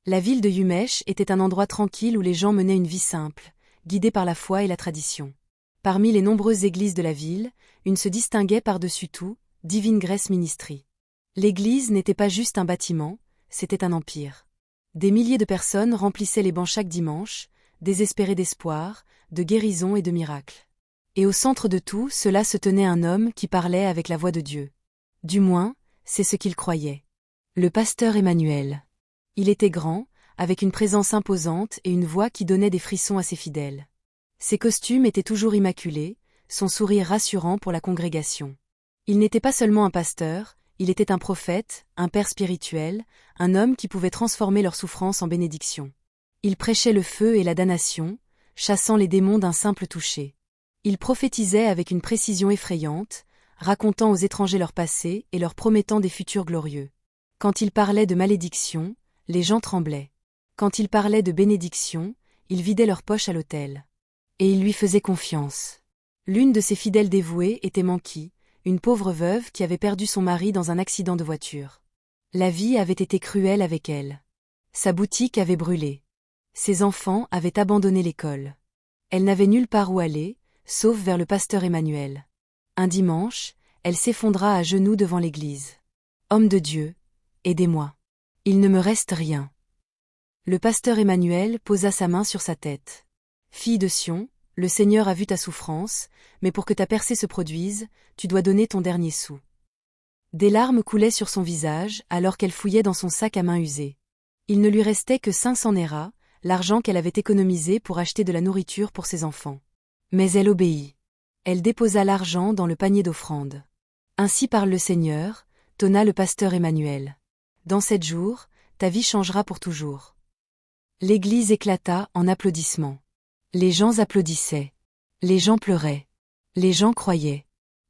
La ville de Yumesh était un endroit tranquille où les gens menaient une vie simple, guidés par la foi et la tradition. Parmi les nombreuses églises de la ville, une se distinguait par-dessus tout, Divine Grace Ministry. L'église n'était pas juste un bâtiment, c'était un empire. Des milliers de personnes remplissaient les bancs chaque dimanche, désespérées d'espoir, de guérison et de miracles. Et au centre de tout cela se tenait un homme qui parlait avec la voix de Dieu. Du moins, c'est ce qu'il croyait. Le pasteur Emmanuel. Il était grand, avec une présence imposante et une voix qui donnait des frissons à ses fidèles. Ses costumes étaient toujours immaculés, son sourire rassurant pour la congrégation. Il n'était pas seulement un pasteur, il était un prophète, un père spirituel, un homme qui pouvait transformer leur souffrance en bénédiction. Il prêchait le feu et la damnation, chassant les démons d'un simple toucher. Il prophétisait avec une précision effrayante, racontant aux étrangers leur passé et leur promettant des futurs glorieux. Quand il parlait de malédiction, les gens tremblaient. Quand il parlait de bénédiction, ils vidaient leurs poches à l'autel. Et ils lui faisaient confiance. L'une de ses fidèles dévouées était Manki, une pauvre veuve qui avait perdu son mari dans un accident de voiture. La vie avait été cruelle avec elle. Sa boutique avait brûlé. Ses enfants avaient abandonné l'école. Elle n'avait nulle part où aller, sauf vers le pasteur Emmanuel. Un dimanche, elle s'effondra à genoux devant l'église. « Homme de Dieu, aidez-moi. Il ne me reste rien. » Le pasteur Emmanuel posa sa main sur sa tête. « Fille de Sion, le Seigneur a vu ta souffrance, mais pour que ta percée se produise, tu dois donner ton dernier sou. » Des larmes coulaient sur son visage alors qu'elle fouillait dans son sac à main usé. Il ne lui restait que 500 néras, l'argent qu'elle avait économisé pour acheter de la nourriture pour ses enfants. Mais elle obéit. Elle déposa l'argent dans le panier d'offrande. « Ainsi parle le Seigneur, » tonna le pasteur Emmanuel. « Dans 7 jours, ta vie changera pour toujours. » L'église éclata en applaudissements. Les gens applaudissaient. Les gens pleuraient. Les gens croyaient.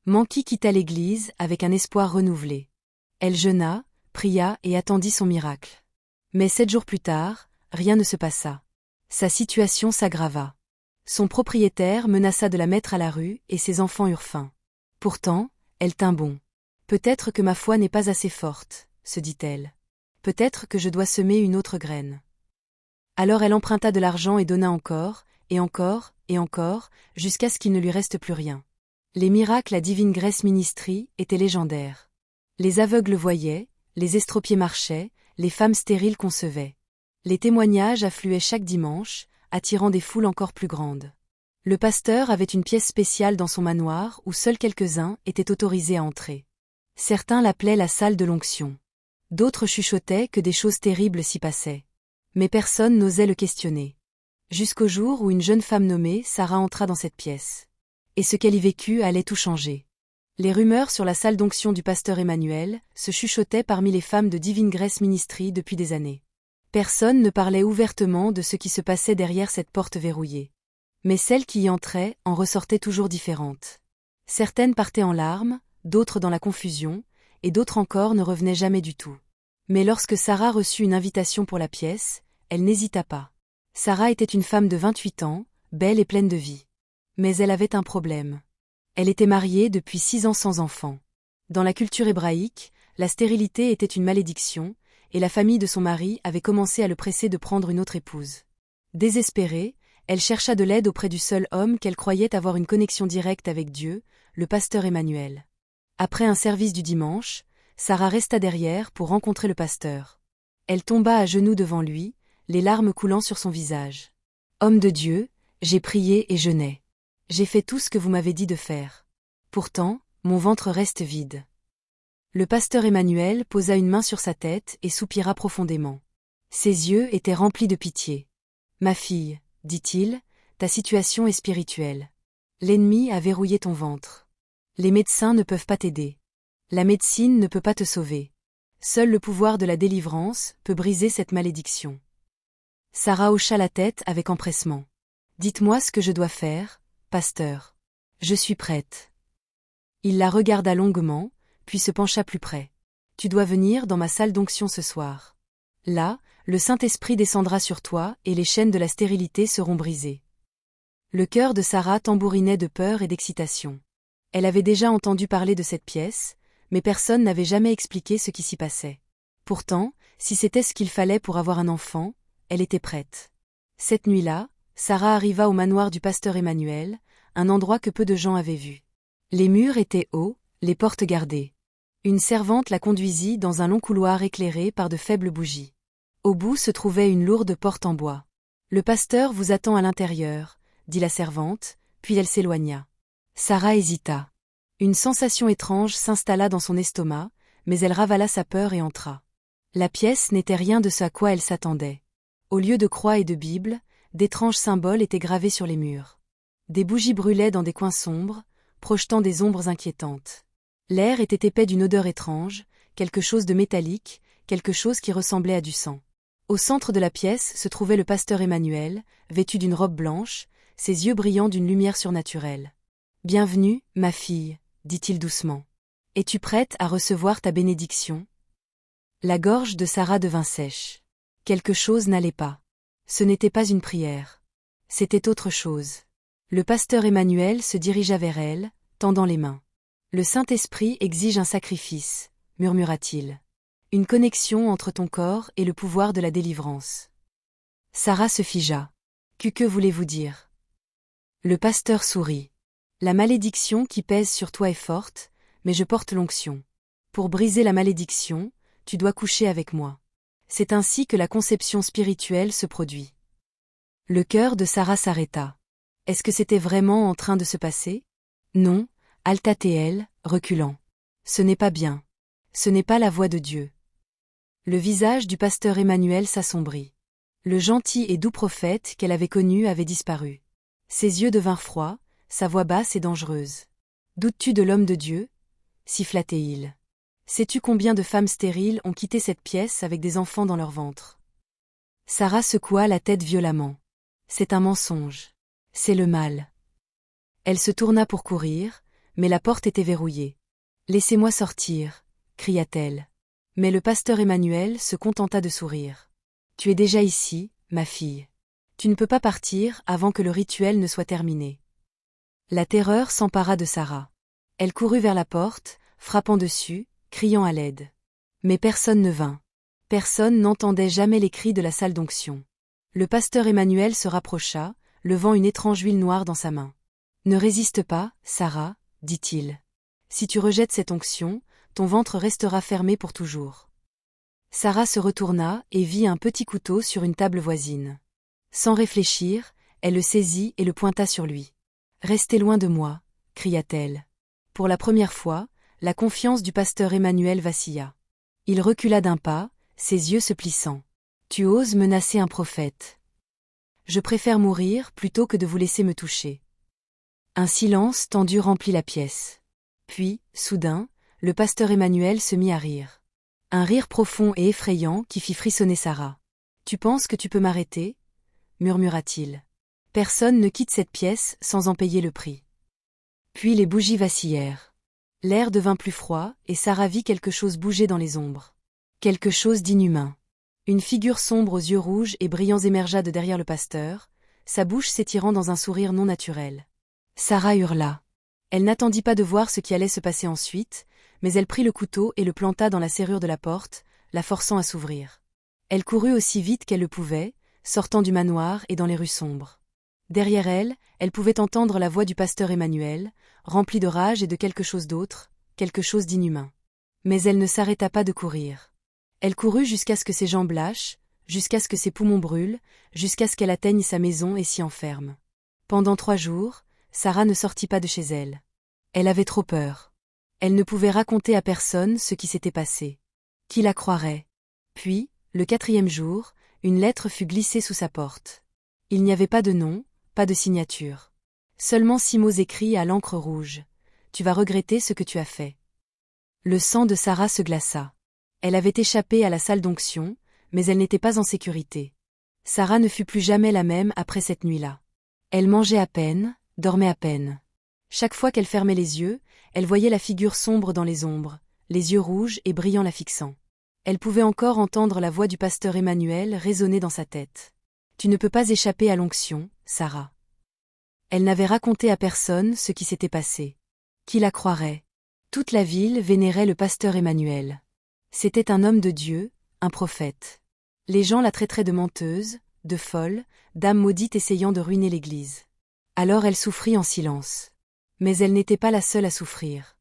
Manki quitta l'église avec un espoir renouvelé. Elle jeûna, pria et attendit son miracle. Mais 7 jours plus tard, rien ne se passa. Sa situation s'aggrava. Son propriétaire menaça de la mettre à la rue et ses enfants eurent faim. Pourtant, elle tint bon. « Peut-être que ma foi n'est pas assez forte, » se dit-elle. « Peut-être que je dois semer une autre graine. » Alors elle emprunta de l'argent et donna encore, et encore, et encore, jusqu'à ce qu'il ne lui reste plus rien. Les miracles à Divine Grace Ministry étaient légendaires. Les aveugles voyaient, les estropiés marchaient, les femmes stériles concevaient. Les témoignages affluaient chaque dimanche, attirant des foules encore plus grandes. Le pasteur avait une pièce spéciale dans son manoir où seuls quelques-uns étaient autorisés à entrer. Certains l'appelaient la salle de l'onction. D'autres chuchotaient que des choses terribles s'y passaient. Mais personne n'osait le questionner. Jusqu'au jour où une jeune femme nommée Sarah entra dans cette pièce. Et ce qu'elle y vécut allait tout changer. Les rumeurs sur la salle d'onction du pasteur Emmanuel se chuchotaient parmi les femmes de Divine Grace Ministry depuis des années. Personne ne parlait ouvertement de ce qui se passait derrière cette porte verrouillée. Mais celles qui y entraient en ressortaient toujours différentes. Certaines partaient en larmes, d'autres dans la confusion, et d'autres encore ne revenaient jamais du tout. Mais lorsque Sarah reçut une invitation pour la pièce, elle n'hésita pas. Sarah était une femme de 28 ans, belle et pleine de vie. Mais elle avait un problème. Elle était mariée depuis 6 ans sans enfant. Dans la culture hébraïque, la stérilité était une malédiction, et la famille de son mari avait commencé à le presser de prendre une autre épouse. Désespérée, elle chercha de l'aide auprès du seul homme qu'elle croyait avoir une connexion directe avec Dieu, le pasteur Emmanuel. Après un service du dimanche, Sarah resta derrière pour rencontrer le pasteur. Elle tomba à genoux devant lui, les larmes coulant sur son visage. « Homme de Dieu, j'ai prié et jeûné. J'ai fait tout ce que vous m'avez dit de faire. Pourtant, mon ventre reste vide. » Le pasteur Emmanuel posa une main sur sa tête et soupira profondément. Ses yeux étaient remplis de pitié. « Ma fille, dit-il, ta situation est spirituelle. L'ennemi a verrouillé ton ventre. Les médecins ne peuvent pas t'aider. La médecine ne peut pas te sauver. Seul le pouvoir de la délivrance peut briser cette malédiction. » Sarah hocha la tête avec empressement. « Dites-moi ce que je dois faire, pasteur. Je suis prête. » Il la regarda longuement, puis se pencha plus près. « Tu dois venir dans ma salle d'onction ce soir. Là, le Saint-Esprit descendra sur toi et les chaînes de la stérilité seront brisées. » Le cœur de Sarah tambourinait de peur et d'excitation. Elle avait déjà entendu parler de cette pièce, mais personne n'avait jamais expliqué ce qui s'y passait. Pourtant, Si c'était ce qu'il fallait pour avoir un enfant, elle était prête. Cette nuit-là, Sarah arriva au manoir du pasteur Emmanuel, un endroit que peu de gens avaient vu. Les murs étaient hauts, les portes gardées. Une servante la conduisit dans un long couloir éclairé par de faibles bougies. Au bout se trouvait une lourde porte en bois. « Le pasteur vous attend à l'intérieur », dit la servante, puis elle s'éloigna. Sarah hésita. Une sensation étrange s'installa dans son estomac, mais elle ravala sa peur et entra. La pièce n'était rien de ce à quoi elle s'attendait. Au lieu de croix et de Bible, d'étranges symboles étaient gravés sur les murs. Des bougies brûlaient dans des coins sombres, projetant des ombres inquiétantes. L'air était épais d'une odeur étrange, quelque chose de métallique, quelque chose qui ressemblait à du sang. Au centre de la pièce se trouvait le pasteur Emmanuel, vêtu d'une robe blanche, ses yeux brillant d'une lumière surnaturelle. « Bienvenue, ma fille », dit-il doucement. « Es-tu prête à recevoir ta bénédiction ?» La gorge de Sarah devint sèche. Quelque chose n'allait pas. Ce n'était pas une prière. C'était autre chose. Le pasteur Emmanuel se dirigea vers elle, tendant les mains. « Le Saint-Esprit exige un sacrifice », murmura-t-il. « Une connexion entre ton corps et le pouvoir de la délivrance. » Sarah se figea. « Que voulez-vous dire ?» Le pasteur sourit. « La malédiction qui pèse sur toi est forte, mais je porte l'onction. Pour briser la malédiction, tu dois coucher avec moi. C'est ainsi que la conception spirituelle se produit. » Le cœur de Sarah s'arrêta. Est-ce que c'était vraiment en train de se passer? Non, haletait-elle, reculant. Ce n'est pas bien. Ce n'est pas la voix de Dieu. Le visage du pasteur Emmanuel s'assombrit. Le gentil et doux prophète qu'elle avait connu avait disparu. Ses yeux devinrent froids, sa voix basse et dangereuse. « Doutes-tu de l'homme de Dieu ?» siffla-t-il. « Sais-tu combien de femmes stériles ont quitté cette pièce avec des enfants dans leur ventre ?» Sarah secoua la tête violemment. « C'est un mensonge. C'est le mal. » Elle se tourna pour courir, mais la porte était verrouillée. « Laissez-moi sortir », cria-t-elle. Mais le pasteur Emmanuel se contenta de sourire. « Tu es déjà ici, ma fille. Tu ne peux pas partir avant que le rituel ne soit terminé. » La terreur s'empara de Sarah. Elle courut vers la porte, frappant dessus, criant à l'aide. Mais personne ne vint. Personne n'entendait jamais les cris de la salle d'onction. Le pasteur Emmanuel se rapprocha, levant une étrange huile noire dans sa main. « Ne résiste pas, Sarah, » dit-il. « Si tu rejettes cette onction, ton ventre restera fermé pour toujours. » Sarah se retourna et vit un petit couteau sur une table voisine. Sans réfléchir, elle le saisit et le pointa sur lui. « Restez loin de moi », cria-t-elle. Pour la première fois, la confiance du pasteur Emmanuel vacilla. Il recula d'un pas, ses yeux se plissant. « Tu oses menacer un prophète. Je préfère mourir plutôt que de vous laisser me toucher. » Un silence tendu remplit la pièce. Puis, soudain, le pasteur Emmanuel se mit à rire. Un rire profond et effrayant qui fit frissonner Sarah. « Tu penses que tu peux m'arrêter ?» murmura-t-il. « Personne ne quitte cette pièce sans en payer le prix. » Puis les bougies vacillèrent. L'air devint plus froid et Sarah vit quelque chose bouger dans les ombres. Quelque chose d'inhumain. Une figure sombre aux yeux rouges et brillants émergea de derrière le pasteur, sa bouche s'étirant dans un sourire non naturel. Sarah hurla. Elle n'attendit pas de voir ce qui allait se passer ensuite, mais elle prit le couteau et le planta dans la serrure de la porte, la forçant à s'ouvrir. Elle courut aussi vite qu'elle le pouvait, sortant du manoir et dans les rues sombres. Derrière elle, elle pouvait entendre la voix du pasteur Emmanuel, remplie de rage et de quelque chose d'autre, quelque chose d'inhumain. Mais elle ne s'arrêta pas de courir. Elle courut jusqu'à ce que ses jambes lâchent, jusqu'à ce que ses poumons brûlent, jusqu'à ce qu'elle atteigne sa maison et s'y enferme. Pendant 3 jours, Sarah ne sortit pas de chez elle. Elle avait trop peur. Elle ne pouvait raconter à personne ce qui s'était passé. Qui la croirait? Puis, le 4e jour, une lettre fut glissée sous sa porte. Il n'y avait pas de nom, pas de signature. Seulement 6 mots écrits à l'encre rouge. « Tu vas regretter ce que tu as fait. » Le sang de Sarah se glaça. Elle avait échappé à la salle d'onction, mais elle n'était pas en sécurité. Sarah ne fut plus jamais la même après cette nuit-là. Elle mangeait à peine, dormait à peine. Chaque fois qu'elle fermait les yeux, elle voyait la figure sombre dans les ombres, les yeux rouges et brillants la fixant. Elle pouvait encore entendre la voix du pasteur Emmanuel résonner dans sa tête. « Tu ne peux pas échapper à l'onction, Sarah. » Elle n'avait raconté à personne ce qui s'était passé. Qui la croirait? Toute la ville vénérait le pasteur Emmanuel. C'était un homme de Dieu, un prophète. Les gens la traiteraient de menteuse, de folle, d'âme maudite essayant de ruiner l'Église. Alors elle souffrit en silence. Mais elle n'était pas la seule à souffrir.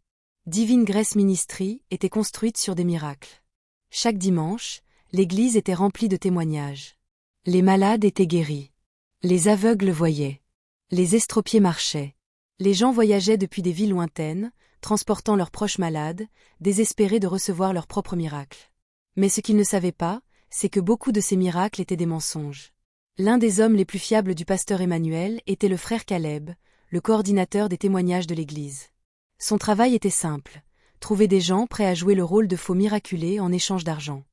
Divine Grace Ministry était construite sur des miracles. Chaque dimanche, l'Église était remplie de témoignages. Les malades étaient guéris. Les aveugles voyaient. Les estropiés marchaient. Les gens voyageaient depuis des villes lointaines, transportant leurs proches malades, désespérés de recevoir leur propre miracle. Mais ce qu'ils ne savaient pas, c'est que beaucoup de ces miracles étaient des mensonges. L'un des hommes les plus fiables du pasteur Emmanuel était le frère Caleb, le coordinateur des témoignages de l'Église. Son travail était simple, trouver des gens prêts à jouer le rôle de faux miraculés en échange d'argent.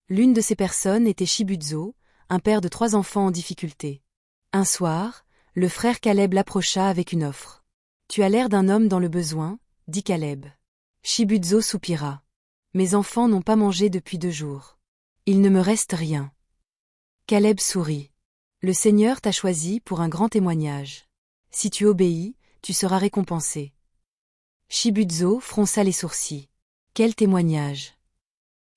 L'une de ces personnes était Shibuzo, un père de 3 enfants en difficulté. Un soir, le frère Caleb l'approcha avec une offre. « Tu as l'air d'un homme dans le besoin, » dit Caleb. Shibuzo soupira. « Mes enfants n'ont pas mangé depuis 2 jours. Il ne me reste rien. » Caleb sourit. « Le Seigneur t'a choisi pour un grand témoignage. Si tu obéis, tu seras récompensé. » Shibuzo fronça les sourcils. « Quel témoignage ?»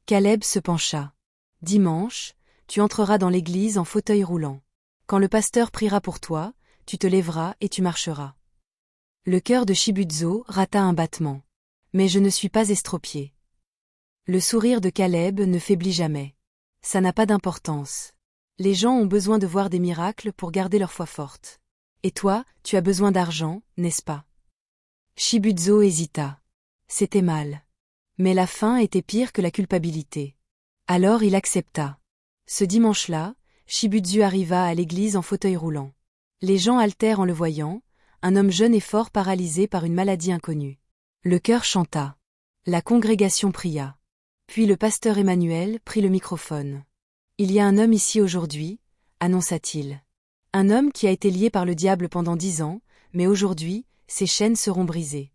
Caleb se pencha. « Dimanche, tu entreras dans l'église en fauteuil roulant. Quand le pasteur priera pour toi, tu te lèveras et tu marcheras. » Le cœur de Shibuzo rata un battement. « Mais je ne suis pas estropié. » Le sourire de Caleb ne faiblit jamais. « Ça n'a pas d'importance. Les gens ont besoin de voir des miracles pour garder leur foi forte. Et toi, tu as besoin d'argent, n'est-ce pas ?» Shibuzo hésita. C'était mal. Mais la faim était pire que la culpabilité. Alors il accepta. Ce dimanche-là, Shibuzo arriva à l'église en fauteuil roulant. Les gens altèrent en le voyant, un homme jeune et fort paralysé par une maladie inconnue. Le chœur chanta. La congrégation pria. Puis le pasteur Emmanuel prit le microphone. « Il y a un homme ici aujourd'hui, » annonça-t-il. « Un homme qui a été lié par le diable pendant 10 ans, mais aujourd'hui, ses chaînes seront brisées. »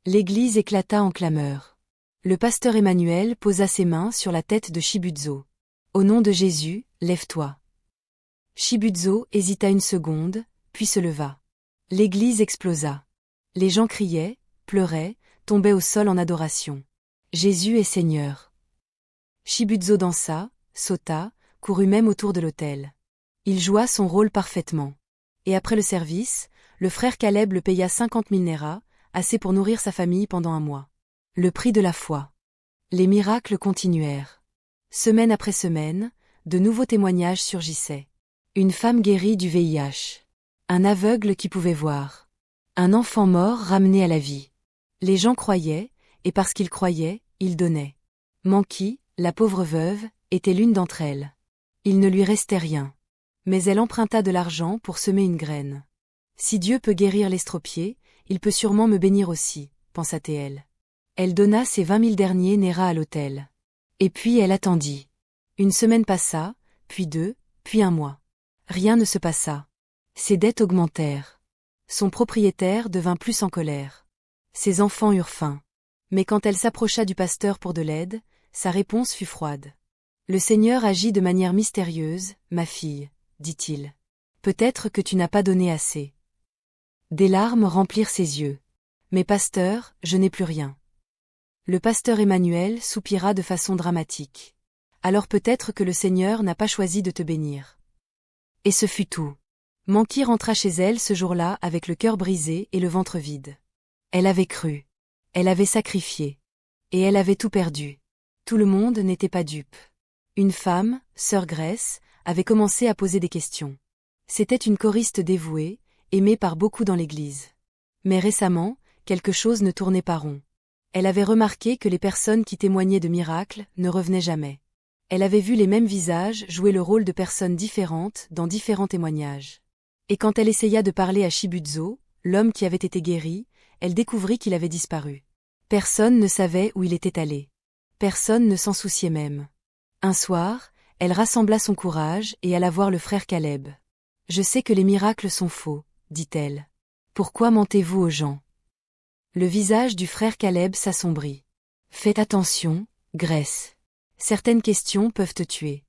L'église éclata en clameurs. Le pasteur Emmanuel posa ses mains sur la tête de Shibuzo. « Au nom de Jésus, lève-toi. » Shibuzo hésita une seconde, puis se leva. L'église explosa. Les gens criaient, pleuraient, tombaient au sol en adoration. Jésus est Seigneur. Shibuzo dansa, sauta, courut même autour de l'autel. Il joua son rôle parfaitement. Et après le service, le frère Caleb le paya 50 000 néras, assez pour nourrir sa famille pendant 1 mois. Le prix de la foi. Les miracles continuèrent. Semaine après semaine, de nouveaux témoignages surgissaient. Une femme guérie du VIH. Un aveugle qui pouvait voir. Un enfant mort ramené à la vie. Les gens croyaient, et parce qu'ils croyaient, ils donnaient. Manki, la pauvre veuve, était l'une d'entre elles. Il ne lui restait rien. Mais elle emprunta de l'argent pour semer une graine. Si Dieu peut guérir l'estropié, il peut sûrement me bénir aussi, pensa-t-elle. Elle donna ses 20 000 derniers néras à l'autel. Et puis elle attendit. 1 semaine passa, puis 2, puis 1 mois. Rien ne se passa. Ses dettes augmentèrent. Son propriétaire devint plus en colère. Ses enfants eurent faim. Mais quand elle s'approcha du pasteur pour de l'aide, sa réponse fut froide. « Le Seigneur agit de manière mystérieuse, ma fille, » dit-il. « Peut-être que tu n'as pas donné assez. » Des larmes remplirent ses yeux. « Mais pasteur, je n'ai plus rien. » Le pasteur Emmanuel soupira de façon dramatique. « Alors peut-être que le Seigneur n'a pas choisi de te bénir. » Et ce fut tout. Manki rentra chez elle ce jour-là avec le cœur brisé et le ventre vide. Elle avait cru. Elle avait sacrifié. Et elle avait tout perdu. Tout le monde n'était pas dupe. Une femme, sœur Grace, avait commencé à poser des questions. C'était une choriste dévouée, aimée par beaucoup dans l'église. Mais récemment, quelque chose ne tournait pas rond. Elle avait remarqué que les personnes qui témoignaient de miracles ne revenaient jamais. Elle avait vu les mêmes visages jouer le rôle de personnes différentes dans différents témoignages. Et quand elle essaya de parler à Shibuzo, l'homme qui avait été guéri, elle découvrit qu'il avait disparu. Personne ne savait où il était allé. Personne ne s'en souciait même. Un soir, elle rassembla son courage et alla voir le frère Caleb. « Je sais que les miracles sont faux, » dit-elle. « Pourquoi mentez-vous aux gens ?» Le visage du frère Caleb s'assombrit. « Faites attention, Grace. Certaines questions peuvent te tuer. »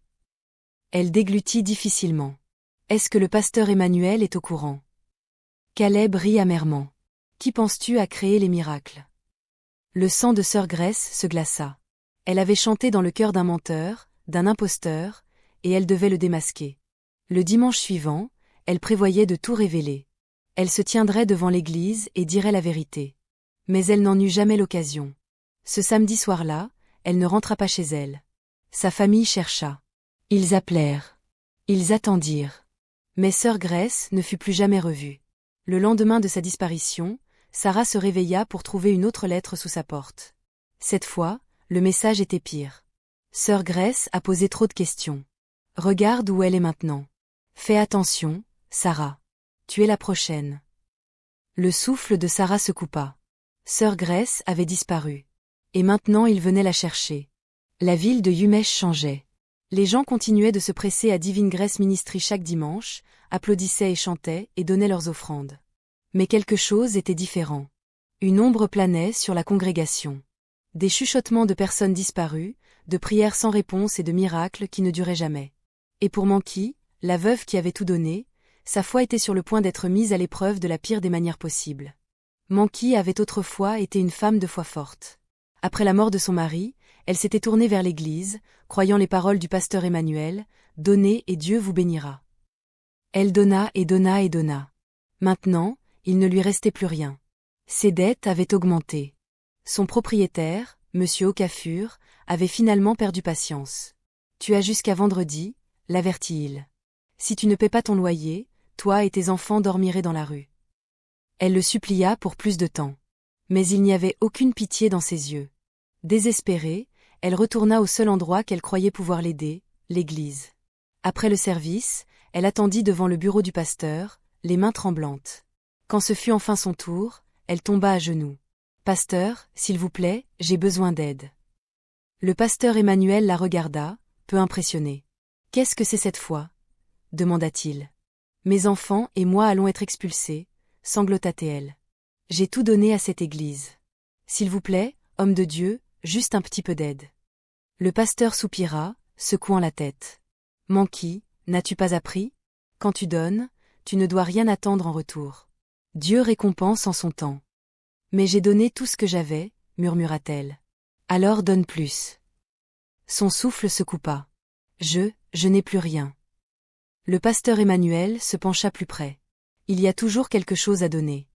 Elle déglutit difficilement. « Est-ce que le pasteur Emmanuel est au courant ?» Caleb rit amèrement. « Qui penses-tu a créé les miracles ?» Le sang de sœur Grace se glaça. Elle avait chanté dans le cœur d'un menteur, d'un imposteur, et elle devait le démasquer. Le dimanche suivant, elle prévoyait de tout révéler. Elle se tiendrait devant l'église et dirait la vérité. Mais elle n'en eut jamais l'occasion. Ce samedi soir-là, elle ne rentra pas chez elle. Sa famille chercha. Ils appelèrent. Ils attendirent. Mais sœur Grace ne fut plus jamais revue. Le lendemain de sa disparition, Sarah se réveilla pour trouver une autre lettre sous sa porte. Cette fois, le message était pire. Sœur Grace a posé trop de questions. Regarde où elle est maintenant. Fais attention, Sarah. Tu es la prochaine. Le souffle de Sarah se coupa. Sœur Grace avait disparu. Et maintenant il venait la chercher. La ville de Yumesh changeait. Les gens continuaient de se presser à Divine Grace Ministry chaque dimanche, applaudissaient et chantaient et donnaient leurs offrandes. Mais quelque chose était différent. Une ombre planait sur la congrégation. Des chuchotements de personnes disparues, de prières sans réponse et de miracles qui ne duraient jamais. Et pour Manki, la veuve qui avait tout donné, sa foi était sur le point d'être mise à l'épreuve de la pire des manières possibles. Manki avait autrefois été une femme de foi forte. Après la mort de son mari, elle s'était tournée vers l'Église, croyant les paroles du pasteur Emmanuel, « Donnez et Dieu vous bénira ». Elle donna et donna et donna. Maintenant, il ne lui restait plus rien. Ses dettes avaient augmenté. Son propriétaire, M. Okafor, avait finalement perdu patience. « Tu as jusqu'à vendredi », l'avertit-il. « Si tu ne paies pas ton loyer, toi et tes enfants dormiraient dans la rue. » Elle le supplia pour plus de temps. Mais il n'y avait aucune pitié dans ses yeux. Désespérée, elle retourna au seul endroit qu'elle croyait pouvoir l'aider, l'église. Après le service, elle attendit devant le bureau du pasteur, les mains tremblantes. Quand ce fut enfin son tour, elle tomba à genoux. « Pasteur, s'il vous plaît, j'ai besoin d'aide. » Le pasteur Emmanuel la regarda, peu impressionné. « Qu'est-ce que c'est cette fois ?» demanda-t-il. « Mes enfants et moi allons être expulsés, » sanglota-t-elle. « J'ai tout donné à cette église. S'il vous plaît, homme de Dieu, juste un petit peu d'aide. » Le pasteur soupira, secouant la tête. « Manki, n'as-tu pas appris ? Quand tu donnes, tu ne dois rien attendre en retour. Dieu récompense en son temps. »« Mais j'ai donné tout ce que j'avais, » murmura-t-elle. « Alors donne plus. » Son souffle se coupa. « Je n'ai plus rien. » Le pasteur Emmanuel se pencha plus près. « Il y a toujours quelque chose à donner. »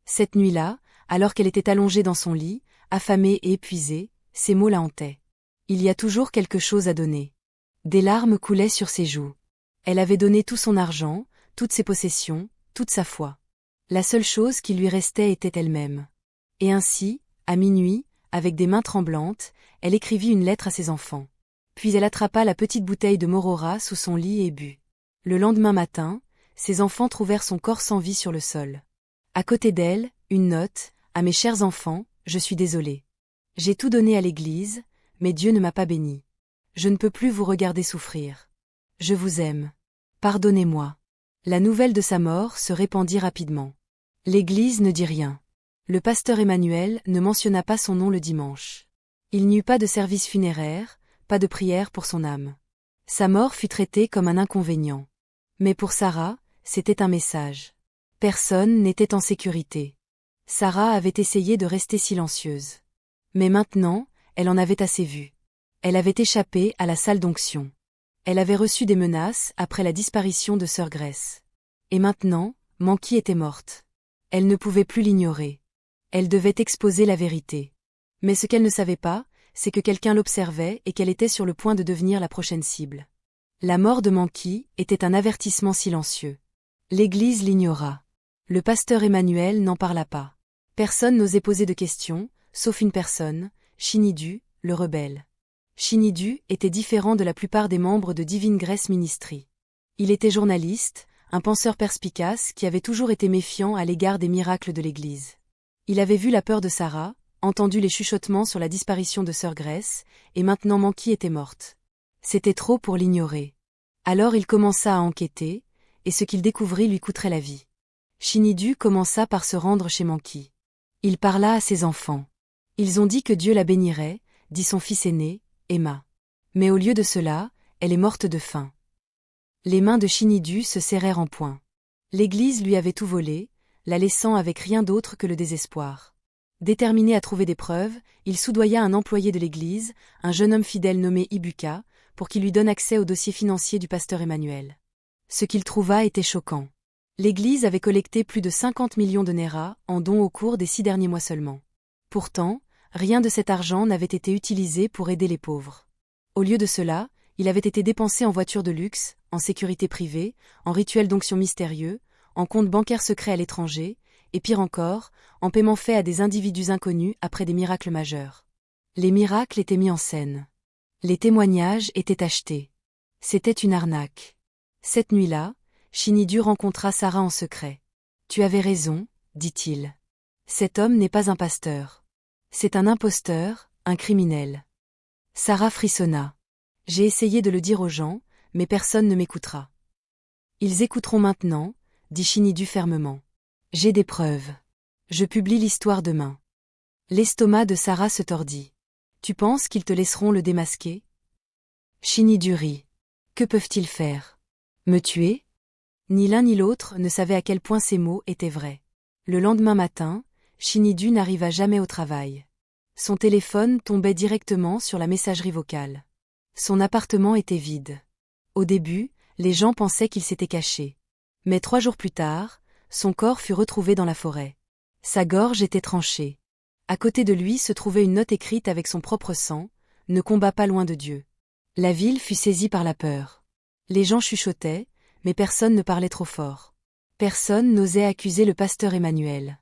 Cette nuit-là, alors qu'elle était allongée dans son lit, affamée et épuisée, ces mots la hantaient. Il y a toujours quelque chose à donner. Des larmes coulaient sur ses joues. Elle avait donné tout son argent, toutes ses possessions, toute sa foi. La seule chose qui lui restait était elle-même. Et ainsi, à minuit, avec des mains tremblantes, elle écrivit une lettre à ses enfants. Puis elle attrapa la petite bouteille de Morora sous son lit et but. Le lendemain matin, ses enfants trouvèrent son corps sans vie sur le sol. À côté d'elle, une note, « À mes chers enfants, je suis désolée. J'ai tout donné à l'église, mais Dieu ne m'a pas béni. Je ne peux plus vous regarder souffrir. Je vous aime. Pardonnez-moi. » La nouvelle de sa mort se répandit rapidement. L'église ne dit rien. Le pasteur Emmanuel ne mentionna pas son nom le dimanche. Il n'y eut pas de service funéraire, pas de prière pour son âme. Sa mort fut traitée comme un inconvénient. Mais pour Sarah, c'était un message. Personne n'était en sécurité. Sarah avait essayé de rester silencieuse. Mais maintenant, elle en avait assez vu. Elle avait échappé à la salle d'onction. Elle avait reçu des menaces après la disparition de sœur Grace. Et maintenant, Manki était morte. Elle ne pouvait plus l'ignorer. Elle devait exposer la vérité. Mais ce qu'elle ne savait pas, c'est que quelqu'un l'observait et qu'elle était sur le point de devenir la prochaine cible. La mort de Manki était un avertissement silencieux. L'Église l'ignora. Le pasteur Emmanuel n'en parla pas. Personne n'osait poser de questions, sauf une personne, Shinidu, le rebelle. Shinidu était différent de la plupart des membres de Divine Grace Ministry. Il était journaliste, un penseur perspicace qui avait toujours été méfiant à l'égard des miracles de l'Église. Il avait vu la peur de Sarah, entendu les chuchotements sur la disparition de sœur Grace, et maintenant Manki était morte. C'était trop pour l'ignorer. Alors il commença à enquêter, et ce qu'il découvrit lui coûterait la vie. Shinidu commença par se rendre chez Manki. Il parla à ses enfants. Ils ont dit que Dieu la bénirait, dit son fils aîné, Emma. Mais au lieu de cela, elle est morte de faim. Les mains de Shinidu se serrèrent en poing. L'Église lui avait tout volé, la laissant avec rien d'autre que le désespoir. Déterminé à trouver des preuves, il soudoya un employé de l'Église, un jeune homme fidèle nommé Ibuka, pour qu'il lui donne accès au dossier financier du pasteur Emmanuel. Ce qu'il trouva était choquant. L'Église avait collecté plus de 50 millions de Naira en dons au cours des 6 derniers mois seulement. Pourtant, rien de cet argent n'avait été utilisé pour aider les pauvres. Au lieu de cela, il avait été dépensé en voitures de luxe, en sécurité privée, en rituels d'onction mystérieux, en comptes bancaires secrets à l'étranger, et pire encore, en paiements faits à des individus inconnus après des miracles majeurs. Les miracles étaient mis en scène. Les témoignages étaient achetés. C'était une arnaque. Cette nuit-là, Chinidu rencontra Sarah en secret. « Tu avais raison, dit-il. Cet homme n'est pas un pasteur. C'est un imposteur, un criminel. » Sarah frissonna. « J'ai essayé de le dire aux gens, mais personne ne m'écoutera. »« Ils écouteront maintenant, » dit Chinidu fermement. « J'ai des preuves. Je publie l'histoire demain. » L'estomac de Sarah se tordit. « Tu penses qu'ils te laisseront le démasquer ?» Chinidu rit. « Que peuvent-ils faire? Me tuer? » Ni l'un ni l'autre ne savait à quel point ces mots étaient vrais. Le lendemain matin, Chinidu n'arriva jamais au travail. Son téléphone tombait directement sur la messagerie vocale. Son appartement était vide. Au début, les gens pensaient qu'il s'était caché. Mais 3 jours plus tard, son corps fut retrouvé dans la forêt. Sa gorge était tranchée. À côté de lui se trouvait une note écrite avec son propre sang, « Ne combat pas loin de Dieu ». La ville fut saisie par la peur. Les gens chuchotaient, mais personne ne parlait trop fort. Personne n'osait accuser le pasteur Emmanuel.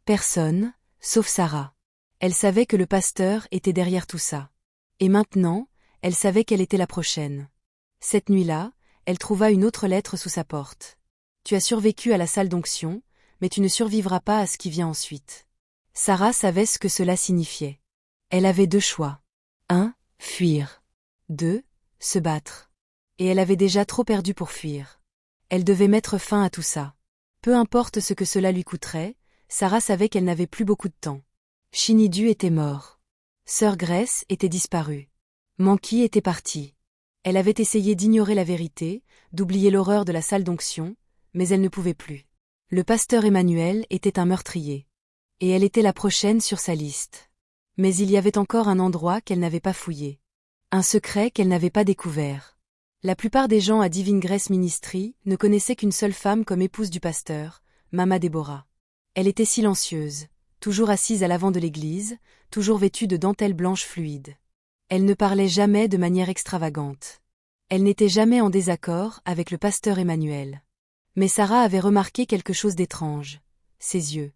Personne, sauf Sarah. Elle savait que le pasteur était derrière tout ça. Et maintenant, elle savait qu'elle était la prochaine. Cette nuit-là, elle trouva une autre lettre sous sa porte. « Tu as survécu à la salle d'onction, mais tu ne survivras pas à ce qui vient ensuite. » Sarah savait ce que cela signifiait. Elle avait 2 choix. 1. Fuir. 2. Se battre. Et elle avait déjà trop perdu pour fuir. Elle devait mettre fin à tout ça. Peu importe ce que cela lui coûterait, Sarah savait qu'elle n'avait plus beaucoup de temps. Chinidu était mort. Sœur Grace était disparue. Manki était partie. Elle avait essayé d'ignorer la vérité, d'oublier l'horreur de la salle d'onction, mais elle ne pouvait plus. Le pasteur Emmanuel était un meurtrier. Et elle était la prochaine sur sa liste. Mais il y avait encore un endroit qu'elle n'avait pas fouillé. Un secret qu'elle n'avait pas découvert. La plupart des gens à Divine Grace Ministry ne connaissaient qu'une seule femme comme épouse du pasteur, Mama Deborah. Elle était silencieuse, toujours assise à l'avant de l'église, toujours vêtue de dentelle blanche fluide. Elle ne parlait jamais de manière extravagante. Elle n'était jamais en désaccord avec le pasteur Emmanuel. Mais Sarah avait remarqué quelque chose d'étrange. Ses yeux.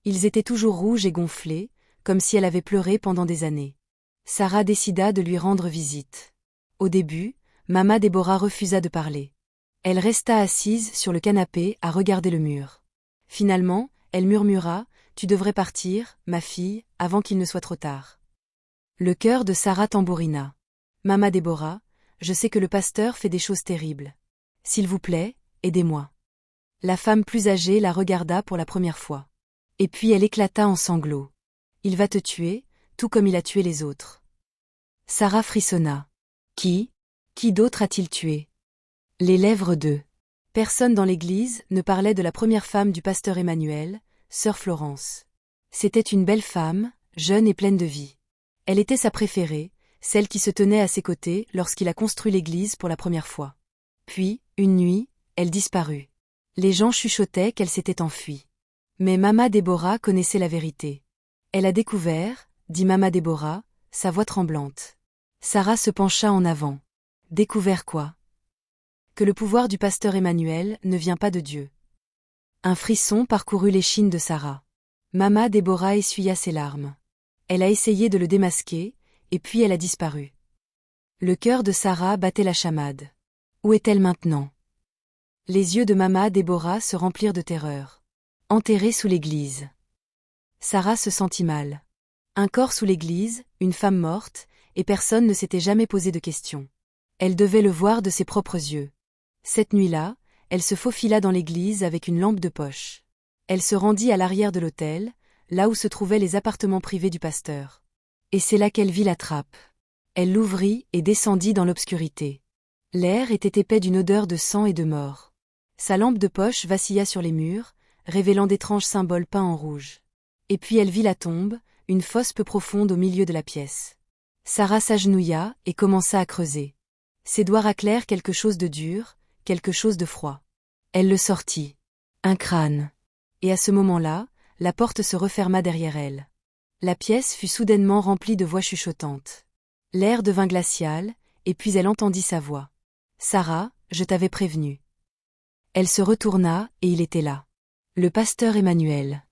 Ils étaient toujours rouges et gonflés, comme si elle avait pleuré pendant des années. Sarah décida de lui rendre visite. Au début, Mama Deborah refusa de parler. Elle resta assise sur le canapé à regarder le mur. Finalement, elle murmura « Tu devrais partir, ma fille, avant qu'il ne soit trop tard. » Le cœur de Sarah tambourina. « Mama Deborah, je sais que le pasteur fait des choses terribles. S'il vous plaît, aidez-moi. » La femme plus âgée la regarda pour la première fois. Et puis elle éclata en sanglots. « Il va te tuer, tout comme il a tué les autres. » Sarah frissonna. « Qui d'autre a-t-il tué ?» Les lèvres de personne dans l'église ne parlait de la première femme du pasteur Emmanuel, sœur Florence. C'était une belle femme, jeune et pleine de vie. Elle était sa préférée, celle qui se tenait à ses côtés lorsqu'il a construit l'église pour la première fois. Puis, une nuit, elle disparut. Les gens chuchotaient qu'elle s'était enfuie. Mais Mama Deborah connaissait la vérité. Elle a découvert, dit Mama Deborah, sa voix tremblante. Sarah se pencha en avant. Découvert quoi? Que le pouvoir du pasteur Emmanuel ne vient pas de Dieu. Un frisson parcourut l'échine de Sarah. Mama Deborah essuya ses larmes. Elle a essayé de le démasquer, et puis elle a disparu. Le cœur de Sarah battait la chamade. Où est-elle maintenant? Les yeux de Mama Deborah se remplirent de terreur. Enterrée sous l'église. Sarah se sentit mal. Un corps sous l'église, une femme morte, et personne ne s'était jamais posé de questions. Elle devait le voir de ses propres yeux. Cette nuit-là, elle se faufila dans l'église avec une lampe de poche. Elle se rendit à l'arrière de l'autel, là où se trouvaient les appartements privés du pasteur. Et c'est là qu'elle vit la trappe. Elle l'ouvrit et descendit dans l'obscurité. L'air était épais d'une odeur de sang et de mort. Sa lampe de poche vacilla sur les murs, révélant d'étranges symboles peints en rouge. Et puis elle vit la tombe, une fosse peu profonde au milieu de la pièce. Sarah s'agenouilla et commença à creuser. Ses doigts raclèrent quelque chose de dur, quelque chose de froid. Elle le sortit. Un crâne. Et à ce moment-là, la porte se referma derrière elle. La pièce fut soudainement remplie de voix chuchotantes. L'air devint glacial, et puis elle entendit sa voix. « Sarah, je t'avais prévenue. » Elle se retourna, et il était là. Le pasteur Emmanuel.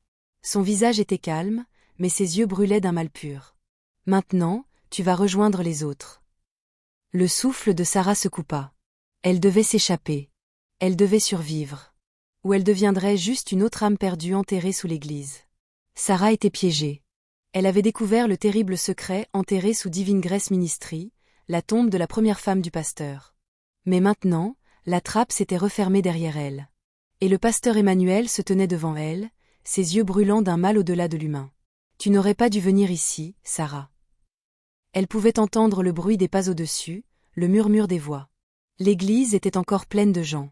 Son visage était calme, mais ses yeux brûlaient d'un mal pur. « Maintenant, tu vas rejoindre les autres. » Le souffle de Sarah se coupa. Elle devait s'échapper. Elle devait survivre. Ou elle deviendrait juste une autre âme perdue enterrée sous l'église. Sarah était piégée. Elle avait découvert le terrible secret enterré sous Divine Grace Ministry, la tombe de la première femme du pasteur. Mais maintenant, la trappe s'était refermée derrière elle. Et le pasteur Emmanuel se tenait devant elle, ses yeux brûlants d'un mal au-delà de l'humain. « Tu n'aurais pas dû venir ici, Sarah. » Elle pouvait entendre le bruit des pas au-dessus, le murmure des voix. L'église était encore pleine de gens.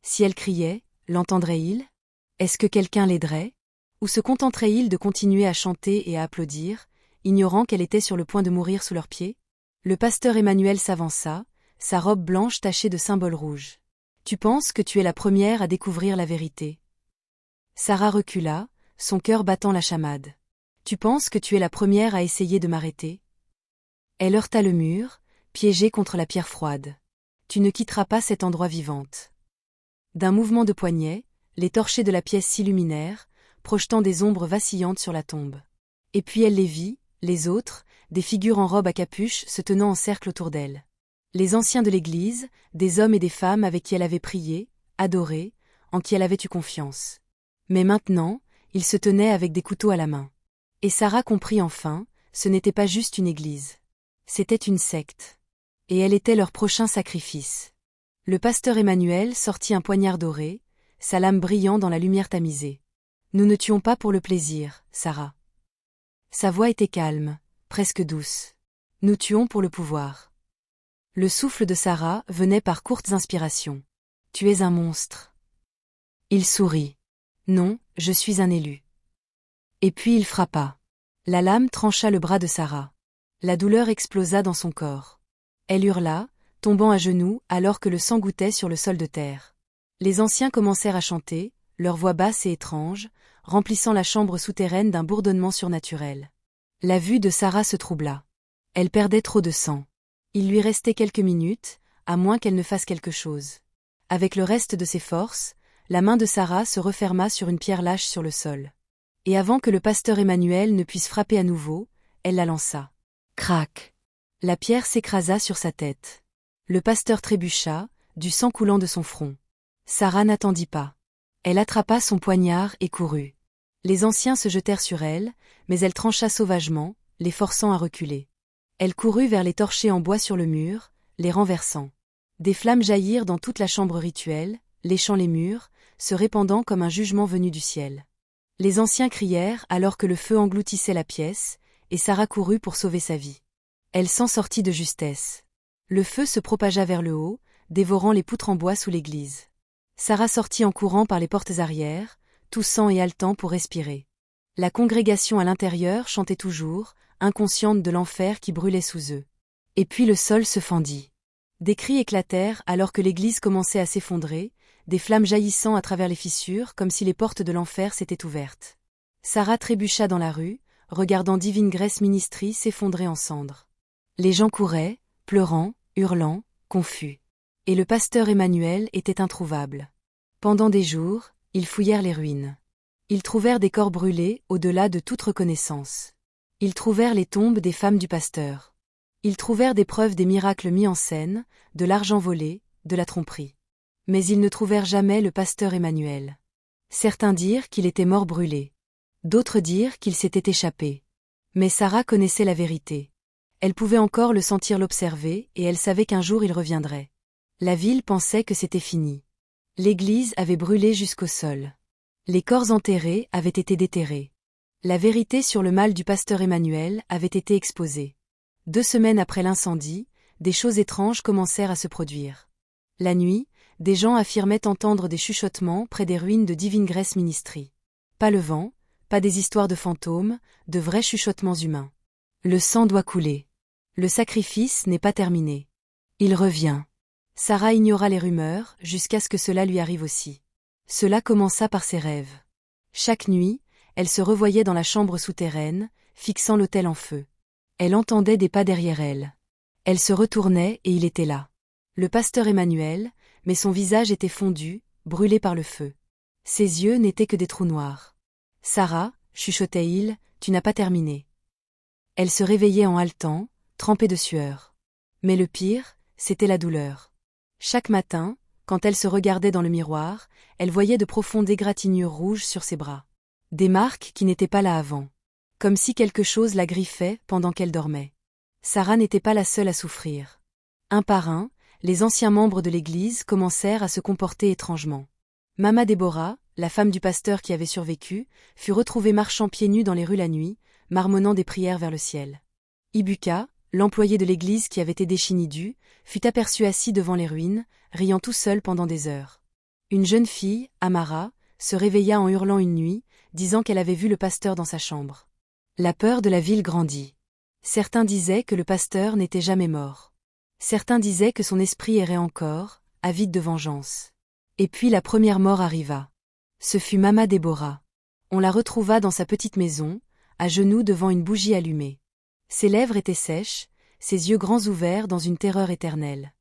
Si elle criait, l'entendrait-il? Est-ce que quelqu'un l'aiderait? Ou se contenterait-il de continuer à chanter et à applaudir, ignorant qu'elle était sur le point de mourir sous leurs pieds? Le pasteur Emmanuel s'avança, sa robe blanche tachée de symboles rouges. « Tu penses que tu es la première à découvrir la vérité? » Sarah recula, son cœur battant la chamade. « Tu penses que tu es la première à essayer de m'arrêter? » Elle heurta le mur, piégée contre la pierre froide. « Tu ne quitteras pas cet endroit vivante. » D'un mouvement de poignet, les torchers de la pièce s'illuminèrent, projetant des ombres vacillantes sur la tombe. Et puis elle les vit, les autres, des figures en robe à capuche se tenant en cercle autour d'elle. Les anciens de l'Église, des hommes et des femmes avec qui elle avait prié, adoré, en qui elle avait eu confiance. Mais maintenant, ils se tenaient avec des couteaux à la main. Et Sarah comprit enfin, ce n'était pas juste une église. C'était une secte. Et elle était leur prochain sacrifice. Le pasteur Emmanuel sortit un poignard doré, sa lame brillant dans la lumière tamisée. « Nous ne tuons pas pour le plaisir, Sarah. » Sa voix était calme, presque douce. « Nous tuons pour le pouvoir. » Le souffle de Sarah venait par courtes inspirations. « Tu es un monstre. » Il sourit. « Non, je suis un élu. » Et puis il frappa. La lame trancha le bras de Sarah. La douleur explosa dans son corps. Elle hurla, tombant à genoux alors que le sang gouttait sur le sol de terre. Les anciens commencèrent à chanter, leur voix basse et étrange, remplissant la chambre souterraine d'un bourdonnement surnaturel. La vue de Sarah se troubla. Elle perdait trop de sang. Il lui restait quelques minutes, à moins qu'elle ne fasse quelque chose. Avec le reste de ses forces, la main de Sarah se referma sur une pierre lâche sur le sol. Et avant que le pasteur Emmanuel ne puisse frapper à nouveau, elle la lança. Crac! La pierre s'écrasa sur sa tête. Le pasteur trébucha, du sang coulant de son front. Sarah n'attendit pas. Elle attrapa son poignard et courut. Les anciens se jetèrent sur elle, mais elle trancha sauvagement, les forçant à reculer. Elle courut vers les torchers en bois sur le mur, les renversant. Des flammes jaillirent dans toute la chambre rituelle, léchant les murs, se répandant comme un jugement venu du ciel. Les anciens crièrent alors que le feu engloutissait la pièce, et Sarah courut pour sauver sa vie. Elle s'en sortit de justesse. Le feu se propagea vers le haut, dévorant les poutres en bois sous l'église. Sarah sortit en courant par les portes arrière, toussant et haletant pour respirer. La congrégation à l'intérieur chantait toujours, inconsciente de l'enfer qui brûlait sous eux. Et puis le sol se fendit. Des cris éclatèrent alors que l'église commençait à s'effondrer, des flammes jaillissant à travers les fissures comme si les portes de l'enfer s'étaient ouvertes. Sarah trébucha dans la rue, regardant Divine Grace Ministry s'effondrer en cendres. Les gens couraient, pleurant, hurlant, confus. Et le pasteur Emmanuel était introuvable. Pendant des jours, ils fouillèrent les ruines. Ils trouvèrent des corps brûlés au-delà de toute reconnaissance. Ils trouvèrent les tombes des femmes du pasteur. Ils trouvèrent des preuves des miracles mis en scène, de l'argent volé, de la tromperie. Mais ils ne trouvèrent jamais le pasteur Emmanuel. Certains dirent qu'il était mort brûlé. D'autres dirent qu'il s'était échappé. Mais Sarah connaissait la vérité. Elle pouvait encore le sentir l'observer et elle savait qu'un jour il reviendrait. La ville pensait que c'était fini. L'église avait brûlé jusqu'au sol. Les corps enterrés avaient été déterrés. La vérité sur le mal du pasteur Emmanuel avait été exposée. 2 semaines après l'incendie, des choses étranges commencèrent à se produire. La nuit, des gens affirmaient entendre des chuchotements près des ruines de Divine Grace Ministry. Pas le vent, pas des histoires de fantômes, de vrais chuchotements humains. Le sang doit couler. Le sacrifice n'est pas terminé. Il revient. Sarah ignora les rumeurs, jusqu'à ce que cela lui arrive aussi. Cela commença par ses rêves. Chaque nuit, elle se revoyait dans la chambre souterraine, fixant l'autel en feu. Elle entendait des pas derrière elle. Elle se retournait et il était là. Le pasteur Emmanuel, mais son visage était fondu, brûlé par le feu. Ses yeux n'étaient que des trous noirs. « Sarah, chuchotait-il, tu n'as pas terminé. » Elle se réveillait en haletant, trempée de sueur. Mais le pire, c'était la douleur. Chaque matin, quand elle se regardait dans le miroir, elle voyait de profondes égratignures rouges sur ses bras. Des marques qui n'étaient pas là avant. Comme si quelque chose la griffait pendant qu'elle dormait. Sarah n'était pas la seule à souffrir. Un par un, les anciens membres de l'Église commencèrent à se comporter étrangement. Mama Déborah, la femme du pasteur qui avait survécu, fut retrouvée marchant pieds nus dans les rues la nuit, marmonnant des prières vers le ciel. Ibuka, l'employé de l'église qui avait aidé Shinidu, fut aperçu assis devant les ruines, riant tout seul pendant des heures. Une jeune fille, Amara, se réveilla en hurlant une nuit, disant qu'elle avait vu le pasteur dans sa chambre. La peur de la ville grandit. Certains disaient que le pasteur n'était jamais mort. Certains disaient que son esprit errait encore, avide de vengeance. Et puis la première mort arriva. Ce fut Mama Déborah. On la retrouva dans sa petite maison, à genoux devant une bougie allumée. Ses lèvres étaient sèches, ses yeux grands ouverts dans une terreur éternelle.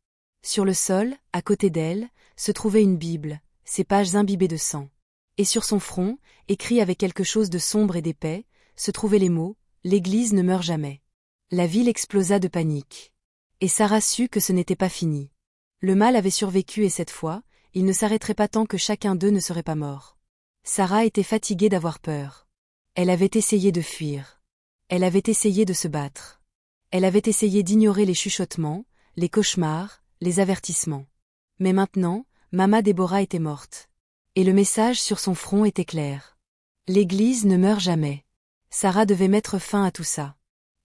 Sur le sol, à côté d'elle, se trouvait une Bible, ses pages imbibées de sang. Et sur son front, écrit avec quelque chose de sombre et d'épais, se trouvaient les mots « L'Église ne meurt jamais ». La ville explosa de panique. Et Sarah sut que ce n'était pas fini. Le mal avait survécu et cette fois, il ne s'arrêterait pas tant que chacun d'eux ne serait pas mort. Sarah était fatiguée d'avoir peur. Elle avait essayé de fuir. Elle avait essayé de se battre. Elle avait essayé d'ignorer les chuchotements, les cauchemars, les avertissements. Mais maintenant, Mama Déborah était morte. Et le message sur son front était clair. L'Église ne meurt jamais. Sarah devait mettre fin à tout ça.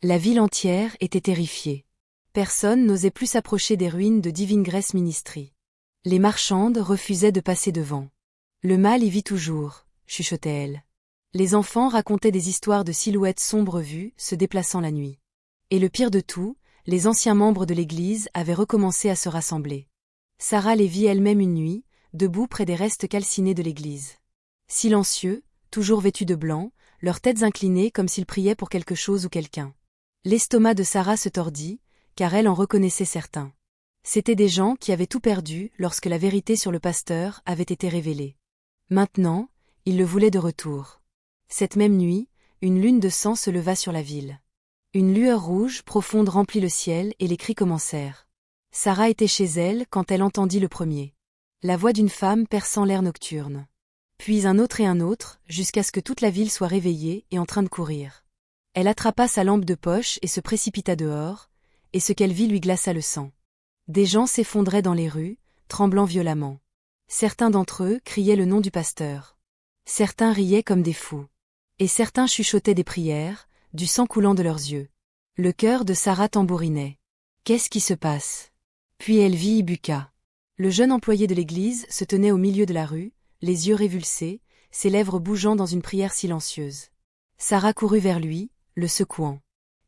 La ville entière était terrifiée. Personne n'osait plus s'approcher des ruines de Divine Grace Ministry. Les marchandes refusaient de passer devant. Le mal y vit toujours, chuchotait-elle. Les enfants racontaient des histoires de silhouettes sombres vues se déplaçant la nuit. Et le pire de tout, les anciens membres de l'Église avaient recommencé à se rassembler. Sarah les vit elle-même une nuit, debout près des restes calcinés de l'Église. Silencieux, toujours vêtus de blanc, leurs têtes inclinées comme s'ils priaient pour quelque chose ou quelqu'un. L'estomac de Sarah se tordit, car elle en reconnaissait certains. C'étaient des gens qui avaient tout perdu lorsque la vérité sur le pasteur avait été révélée. Maintenant, ils le voulaient de retour. Cette même nuit, une lune de sang se leva sur la ville. Une lueur rouge profonde remplit le ciel et les cris commencèrent. Sarah était chez elle quand elle entendit le premier. La voix d'une femme perçant l'air nocturne. Puis un autre et un autre, jusqu'à ce que toute la ville soit réveillée et en train de courir. Elle attrapa sa lampe de poche et se précipita dehors, et ce qu'elle vit lui glaça le sang. Des gens s'effondraient dans les rues, tremblant violemment. Certains d'entre eux criaient le nom du pasteur. Certains riaient comme des fous. Et certains chuchotaient des prières, du sang coulant de leurs yeux. Le cœur de Sarah tambourinait. Qu'est-ce qui se passe? Puis elle vit Ibuka. Le jeune employé de l'église se tenait au milieu de la rue, les yeux révulsés, ses lèvres bougeant dans une prière silencieuse. Sarah courut vers lui, le secouant.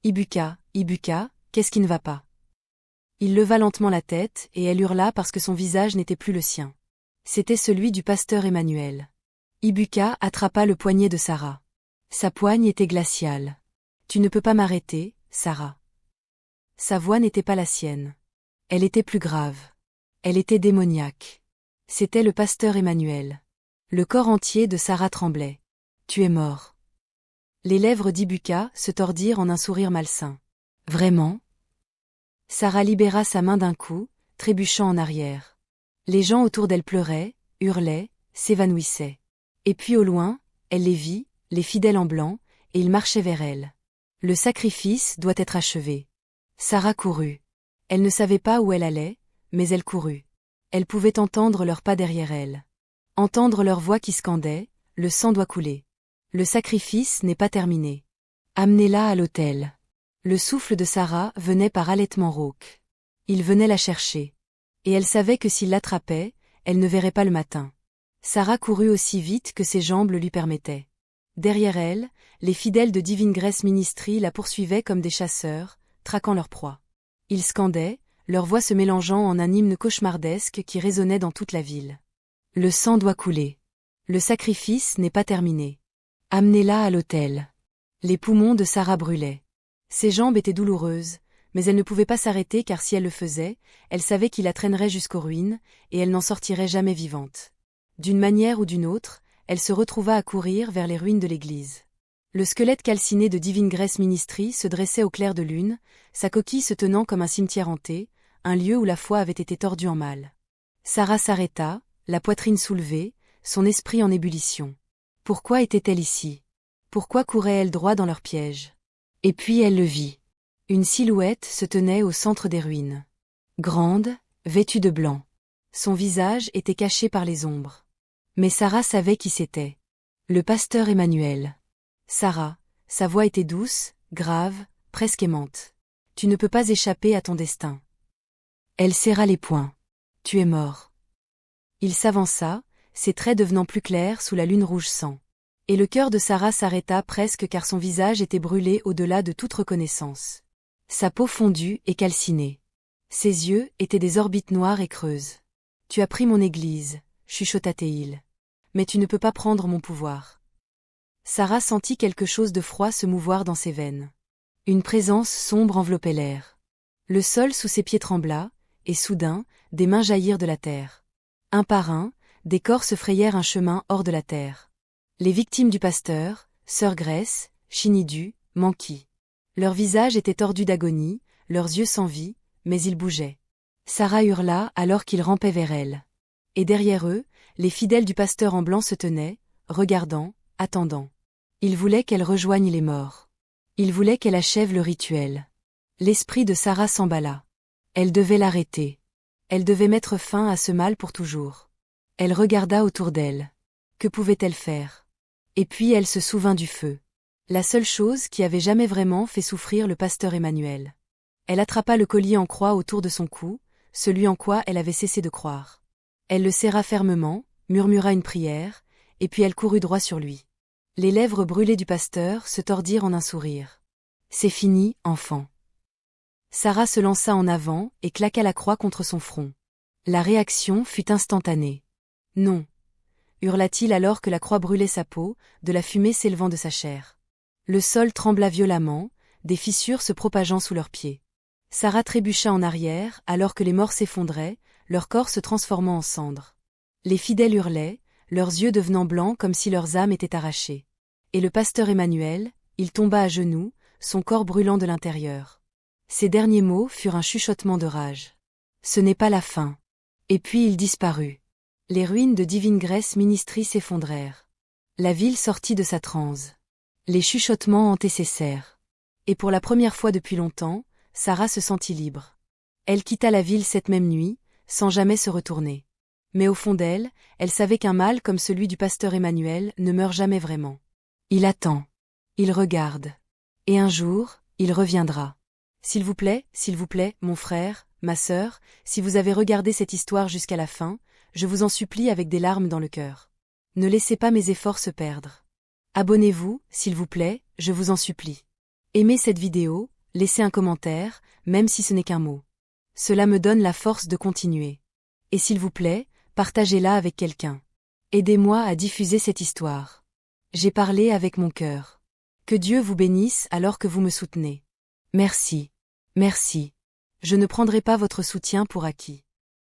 Ibuka, Ibuka, qu'est-ce qui ne va pas? Il leva lentement la tête et elle hurla parce que son visage n'était plus le sien. C'était celui du pasteur Emmanuel. Ibuka attrapa le poignet de Sarah. Sa poigne était glaciale. « Tu ne peux pas m'arrêter, Sarah. » Sa voix n'était pas la sienne. Elle était plus grave. Elle était démoniaque. C'était le pasteur Emmanuel. Le corps entier de Sarah tremblait. « Tu es mort. » Les lèvres d'Ibuka se tordirent en un sourire malsain. « Vraiment ?» Sarah libéra sa main d'un coup, trébuchant en arrière. Les gens autour d'elle pleuraient, hurlaient, s'évanouissaient. Et puis au loin, elle les vit, les fidèles en blanc, et ils marchaient vers elle. Le sacrifice doit être achevé. Sarah courut. Elle ne savait pas où elle allait, mais elle courut. Elle pouvait entendre leurs pas derrière elle. Entendre leur voix qui scandait, le sang doit couler. Le sacrifice n'est pas terminé. Amenez-la à l'autel. Le souffle de Sarah venait par halètements rauques. Il venait la chercher. Et elle savait que s'il l'attrapait, elle ne verrait pas le matin. Sarah courut aussi vite que ses jambes le lui permettaient. Derrière elle, les fidèles de Divine Grace Ministry la poursuivaient comme des chasseurs, traquant leur proie. Ils scandaient, leurs voix se mélangeant en un hymne cauchemardesque qui résonnait dans toute la ville. Le sang doit couler. Le sacrifice n'est pas terminé. Amenez-la à l'autel. Les poumons de Sarah brûlaient. Ses jambes étaient douloureuses, mais elle ne pouvait pas s'arrêter car si elle le faisait, elle savait qu'il la traînerait jusqu'aux ruines, et elle n'en sortirait jamais vivante. D'une manière ou d'une autre, elle se retrouva à courir vers les ruines de l'église. Le squelette calciné de Divine Grace Ministry se dressait au clair de lune, sa coquille se tenant comme un cimetière hanté, un lieu où la foi avait été tordue en mal. Sarah s'arrêta, la poitrine soulevée, son esprit en ébullition. Pourquoi était-elle ici? Pourquoi courait-elle droit dans leur piège? Et puis elle le vit. Une silhouette se tenait au centre des ruines. Grande, vêtue de blanc. Son visage était caché par les ombres. Mais Sarah savait qui c'était. Le pasteur Emmanuel. Sarah, sa voix était douce, grave, presque aimante. Tu ne peux pas échapper à ton destin. Elle serra les poings. Tu es mort. Il s'avança, ses traits devenant plus clairs sous la lune rouge sang. Et le cœur de Sarah s'arrêta presque car son visage était brûlé au-delà de toute reconnaissance. Sa peau fondue et calcinée. Ses yeux étaient des orbites noires et creuses. Tu as pris mon église, chuchota Théil. Mais tu ne peux pas prendre mon pouvoir. Sarah sentit quelque chose de froid se mouvoir dans ses veines. Une présence sombre enveloppait l'air. Le sol sous ses pieds trembla, et soudain, des mains jaillirent de la terre. Un par un, des corps se frayèrent un chemin hors de la terre. Les victimes du pasteur, Sœur Grace, Chinidu, Manki. Leurs visages étaient tordus d'agonie, leurs yeux sans vie, mais ils bougeaient. Sarah hurla alors qu'ils rampaient vers elle. Et derrière eux, les fidèles du pasteur en blanc se tenaient, regardant, attendant. Ils voulaient qu'elle rejoigne les morts. Ils voulaient qu'elle achève le rituel. L'esprit de Sarah s'emballa. Elle devait l'arrêter. Elle devait mettre fin à ce mal pour toujours. Elle regarda autour d'elle. Que pouvait-elle faire? Et puis elle se souvint du feu. La seule chose qui avait jamais vraiment fait souffrir le pasteur Emmanuel. Elle attrapa le collier en croix autour de son cou, celui en quoi elle avait cessé de croire. Elle le serra fermement, murmura une prière, et puis elle courut droit sur lui. Les lèvres brûlées du pasteur se tordirent en un sourire. C'est fini, enfant. Sarah se lança en avant et claqua la croix contre son front. La réaction fut instantanée. Non, hurla-t-il alors que la croix brûlait sa peau, de la fumée s'élevant de sa chair. Le sol trembla violemment, des fissures se propageant sous leurs pieds. Sarah trébucha en arrière alors que les morts s'effondraient, leur corps se transformant en cendres. Les fidèles hurlaient, leurs yeux devenant blancs comme si leurs âmes étaient arrachées. Et le pasteur Emmanuel, il tomba à genoux, son corps brûlant de l'intérieur. Ses derniers mots furent un chuchotement de rage. Ce n'est pas la fin. Et puis il disparut. Les ruines de Divine Grace Ministry s'effondrèrent. La ville sortit de sa transe. Les chuchotements hantaient cessèrent. Et pour la première fois depuis longtemps, Sarah se sentit libre. Elle quitta la ville cette même nuit, sans jamais se retourner. Mais au fond d'elle, elle savait qu'un mal comme celui du pasteur Emmanuel ne meurt jamais vraiment. Il attend. Il regarde. Et un jour, il reviendra. S'il vous plaît, mon frère, ma sœur, si vous avez regardé cette histoire jusqu'à la fin, je vous en supplie avec des larmes dans le cœur. Ne laissez pas mes efforts se perdre. Abonnez-vous, s'il vous plaît, je vous en supplie. Aimez cette vidéo, laissez un commentaire, même si ce n'est qu'un mot. Cela me donne la force de continuer. Et s'il vous plaît, partagez-la avec quelqu'un. Aidez-moi à diffuser cette histoire. J'ai parlé avec mon cœur. Que Dieu vous bénisse alors que vous me soutenez. Merci. Merci. Je ne prendrai pas votre soutien pour acquis.